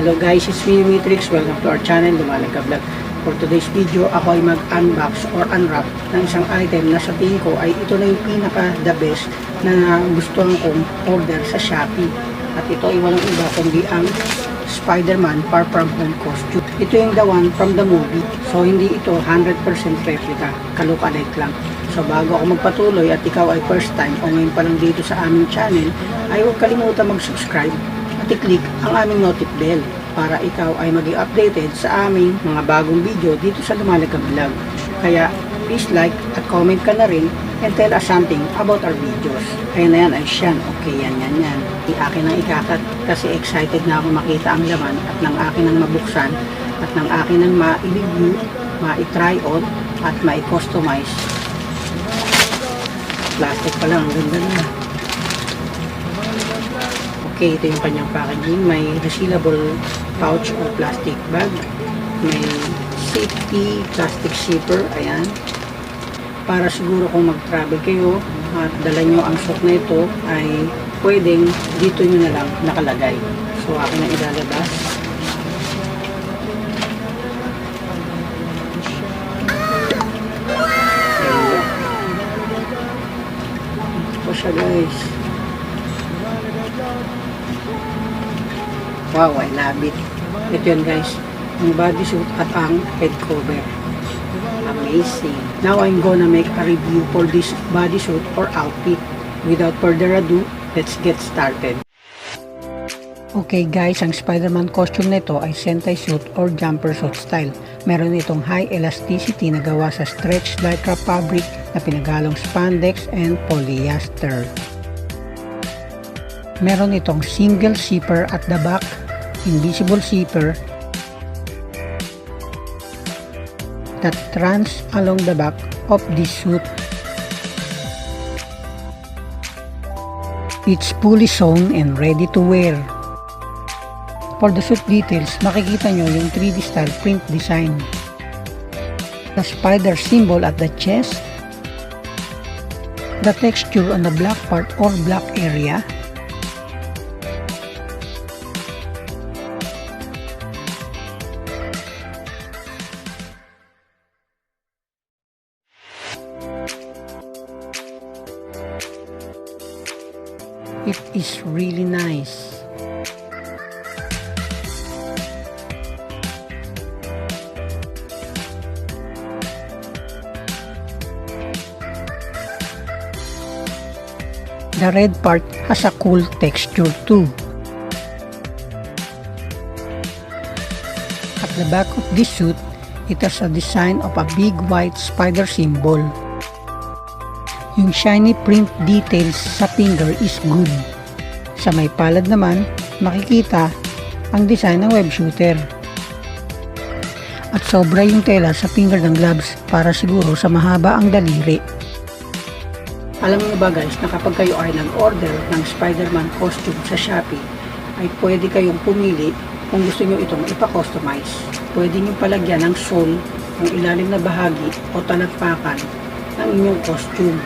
Hello guys, it's me, Matrix. Welcome to our channel, Lumalagavlog. For today's video, ako ay mag-unbox or unwrap ng isang item na sa tingin ko ay ito na yung pinaka the best na gustuhan kong order sa Shopee. At ito ay walang iba kundi ang Spiderman Far From Home costume. Ito yung the one from the movie. So hindi ito 100% replica, kalukalit lang. So bago ako magpatuloy at ikaw ay first time o ngayon pa lang dito sa aming channel, ay huwag kalimutan mag-subscribe at i-click ang aming notif bell para ikaw ay maging updated sa aming mga bagong video dito sa Lumalagavlog. Kaya please like at comment ka na rin and tell us something about our videos. Ayan na yan, ay siyan. Okay, yan. Akin ang ikakat kasi excited na ako makita ang laman at ng akin ang mabuksan at ng akin ang ma-review, ma-try on at ma-customize. Plastic pa lang, ang ganda na. Okay, ito yung kanyang packaging. May resealable pouch or plastic bag. May safety plastic zipper. Ayan. Para siguro kung mag-travel kayo at dala nyo ang suit na ito, ay pwedeng dito nyo na lang nakalagay. So, akin na ilalabas. Ito po siya, guys. Wow, I love it. Ito yun guys, ang bodysuit at ang head cover. Amazing. Now I'm gonna make a review for this bodysuit or outfit. Without further ado, let's get started. Okay guys, ang Spiderman costume nito ay Sentai suit or jumper suit style. Meron itong high elasticity na gawa sa stretch lycra fabric na pinaghalong spandex and polyester. Meron itong single zipper at the back, invisible zipper that runs along the back of this suit. It's fully sewn and ready to wear. For the suit details, makikita nyo yung 3D style print design. The spider symbol at the chest, the texture on the black part or black area, it is really nice. The red part has a cool texture too. At the back of this suit, it has a design of a big white spider symbol. Yung shiny print details sa finger is good. Sa may palad naman, makikita ang design ng web shooter. At sobra yung tela sa finger ng gloves para siguro sa mahaba ang daliri. Alam niyo ba guys na kapag kayo ay nag-order ng Spiderman costume sa Shopee, ay pwede kayong pumili kung gusto niyo itong ipa-customize. Pwede niyo palagyan ng sole, ng ilalim na bahagi o talagpakan ng inyong costume.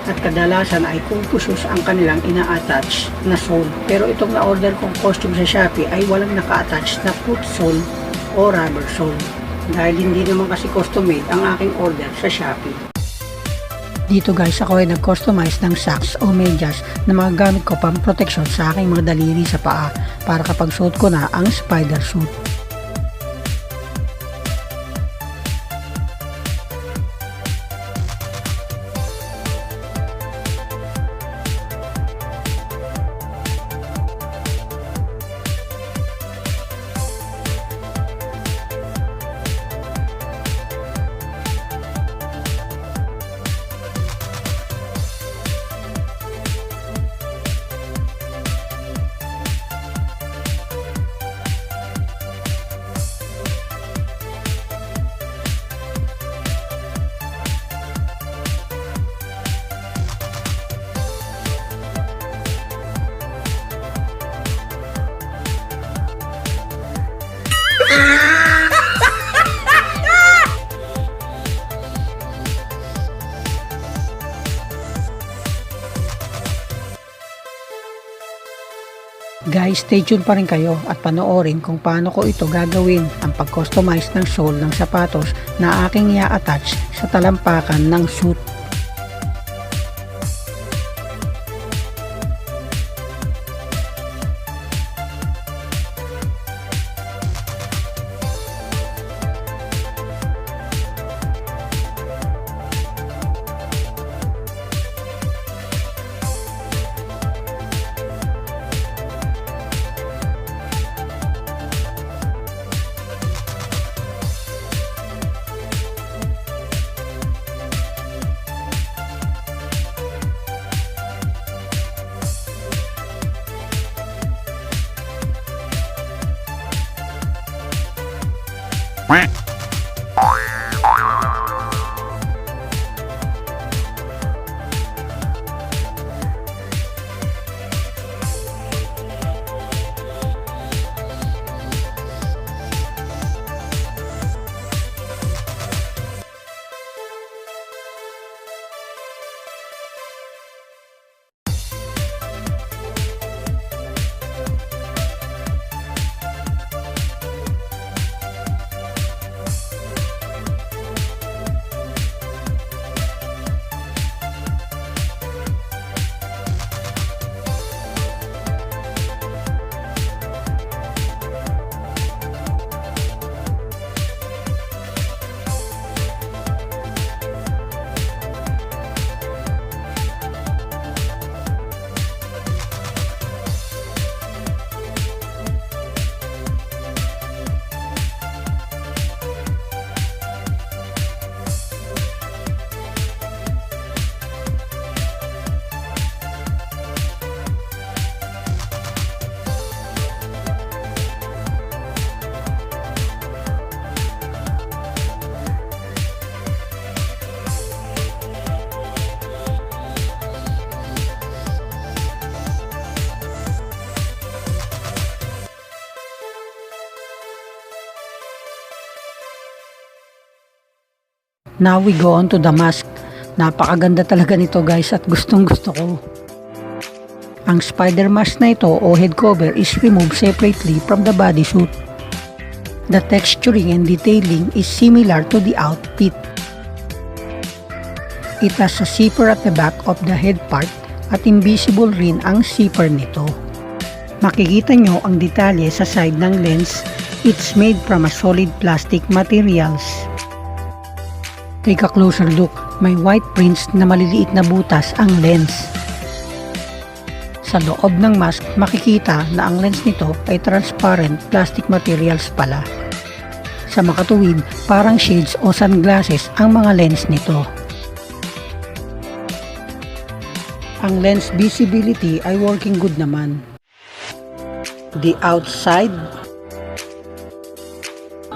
At kadalasan ay kumpusos ang kanilang ina-attach na sole. Pero itong na-order kong costume sa Shopee ay walang naka-attach na foot sole o rubber sole. Dahil hindi naman kasi custom made ang aking order sa Shopee. Dito guys, ako ay nag-customize ng socks o medyas na magagamit ko pang protection sa aking mga daliri sa paa para kapag suot ko na ang spider suit. Guys, stay tuned pa rin kayo at panoorin kung paano ko ito gagawin ang pag-customize ng sole ng sapatos na aking i-attach sa talampakan ng suit. Now we go on to the mask. Napakaganda talaga nito guys at gustong gusto ko. Ang spider mask na ito o head cover is removed separately from the bodysuit. The texturing and detailing is similar to the outfit. It has a zipper at the back of the head part at invisible rin ang zipper nito. Makikita nyo ang detalye sa side ng lens. It's made from a solid plastic materials. Take a closer look. May white prints na maliliit na butas ang lens. Sa loob ng mask, makikita na ang lens nito ay transparent plastic materials pala. Sa makatuwid, parang shades o sunglasses ang mga lens nito. Ang lens visibility ay working good naman. The outside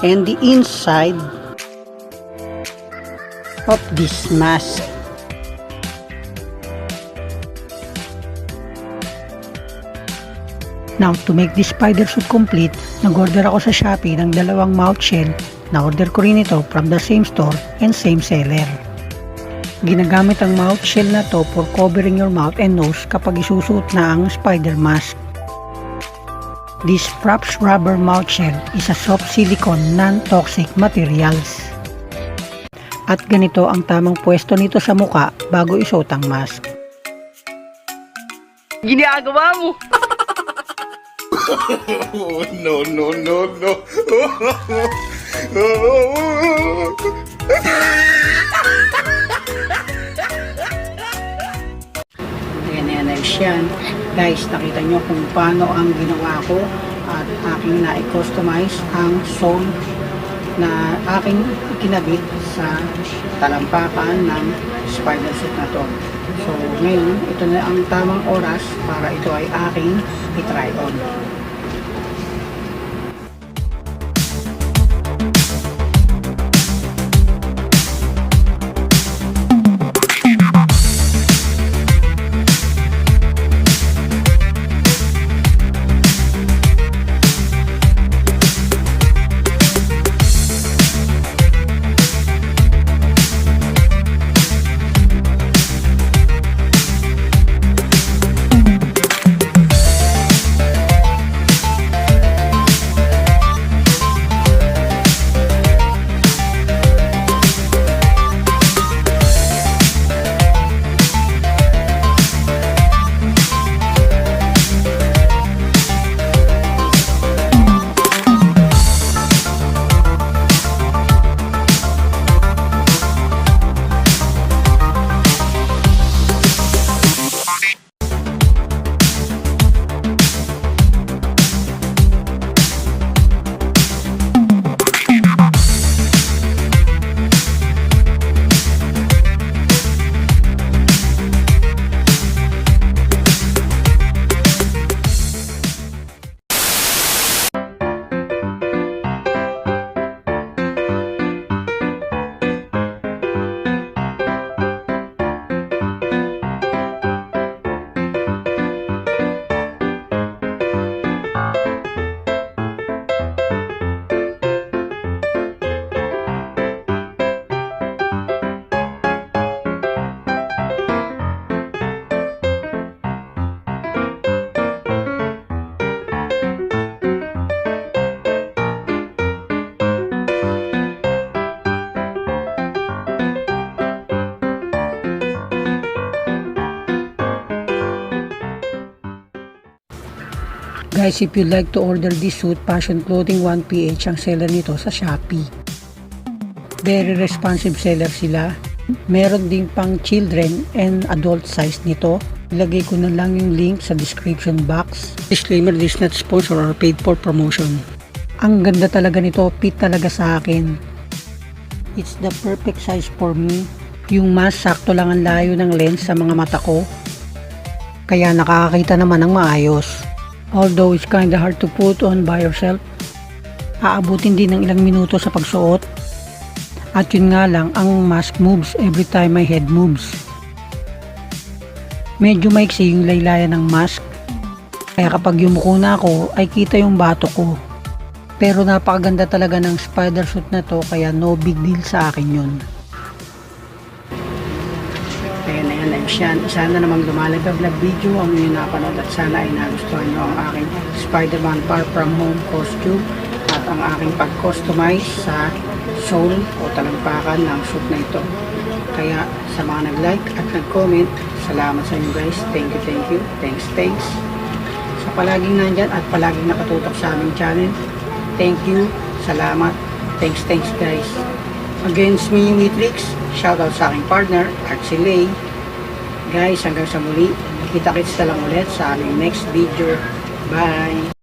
and the inside of this mask. Now, to make this spider suit complete, nag-order ako sa Shopee ng 2 mouth shell. Na-order ko rin ito from the same store and same seller. Ginagamit ang mouth shell na to for covering your mouth and nose kapag isusuot na ang spider mask. This Props rubber mouth shell is a soft silicone non-toxic materials. At ganito ang tamang pwesto nito sa muka bago isuot ang mask. Ginagawa mo! No, no, no, no. Ayan, ayos yan. Guys, nakita nyo kung paano ang ginawa ko at aking na-customize ang sole na aking kinabit sa talampakan ng spider suit na to. So ngayon, ito na ang tamang oras para ito ay aking i-try on. Guys, if you'd like to order this suit, Fashion Clothing 1PH ang seller nito sa Shopee. Very responsive seller sila. Meron din pang children and adult size nito. Ilagay ko na lang yung link sa description box. Disclaimer, this is not sponsor or paid for promotion. Ang ganda talaga nito, fit talaga sa akin. It's the perfect size for me. Yung mas sakto lang ang layo ng lens sa mga mata ko. Kaya nakakakita naman ng maayos. Although it's kinda hard to put on by yourself, aabutin din ng ilang minuto sa pagsuot. At yun nga lang, ang mask moves every time my head moves. Medyo maiksi yung laylayan ng mask, kaya kapag yumuko na ako ay kita yung bato ko. Pero napakaganda talaga ng spider suit na to, kaya no big deal sa akin yun. Ayan, sana namang Lumalagavlog video ang inyong napanood at sana ay nagustuhan nyo ang aking Spiderman Far From Home costume at ang aking pag-customize sa sole o talampakan ng suit na ito. Kaya sa mga nag-like at nag-comment, salamat sa inyo guys. Thank you. Thanks. Sa palaging nandyan at palaging nakatutok sa aming channel. Thank you. Salamat. Thanks guys. Against me, Euleehtitzcreations. Shoutout sa aking partner, Archie. Guys, hanggang sa muli. Kita-kits na lang ulit sa aming next video. Bye!